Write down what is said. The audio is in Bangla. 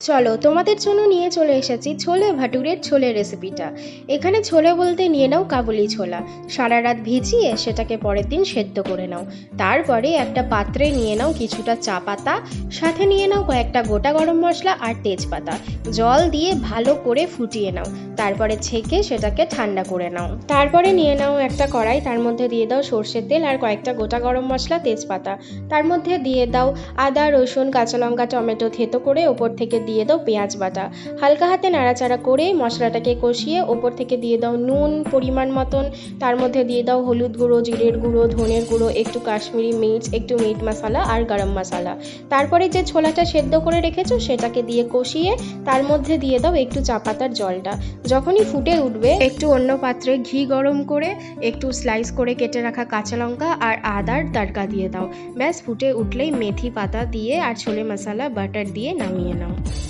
চলো তোমাদের জন্য নিয়ে চলে এসেছি ছোলে ভাটুরের ছোলে রেসিপিটা। এখানে ছোলে বলতে নিয়ে নাও কাবুলি ছোলা। সারা রাত ভিজিয়ে সেটাকে পরের দিন সেদ্ধ করে নাও। তারপরে একটা পাত্রে নিয়ে নাও কিছুটা চা পাতা, সাথে নিয়ে নাও কয়েকটা গোটা গরম মশলা আর তেজপাতা। জল দিয়ে ভালো করে ফুটিয়ে নাও। তারপরে ছেঁকে সেটাকে ঠান্ডা করে নাও। তারপরে নিয়ে নাও একটা কড়াই, তার মধ্যে দিয়ে দাও সর্ষের তেল আর কয়েকটা গোটা গরম মশলা তেজপাতা। তার মধ্যে দিয়ে দাও আদা রসুন কাঁচা লঙ্কা টমেটো থেতো করে ওপর থেকে দিয়ে দাও পেঁয়াজ বাটা। হালকা হাতে নাড়াচাড়া করে মশলাটাকে কষিয়ে ওপর থেকে দিয়ে দাও নুন পরিমাণ মতন। তার মধ্যে দিয়ে দাও হলুদ গুঁড়ো, জিরের গুঁড়ো, ধনের গুঁড়ো, একটু কাশ্মীরি মির্চ, একটু মিট মশলা আর গরম মশলা। তারপরে যে ছোলাটা সেদ্ধ করে রেখেছো সেটাকে দিয়ে কষিয়ে তার মধ্যে দিয়ে দাও একটু চা পাতার জলটা। যখনই ফুটে উঠবে একটু অন্য পাত্রে ঘি গরম করে একটু স্লাইস করে কেটে রাখা কাঁচা লঙ্কা আর আদার তড়কা দিয়ে দাও। ব্যাস ফুটে উঠলেই মেথি পাতা দিয়ে আর ছোলে মশলা বাটার দিয়ে নামিয়ে নাও।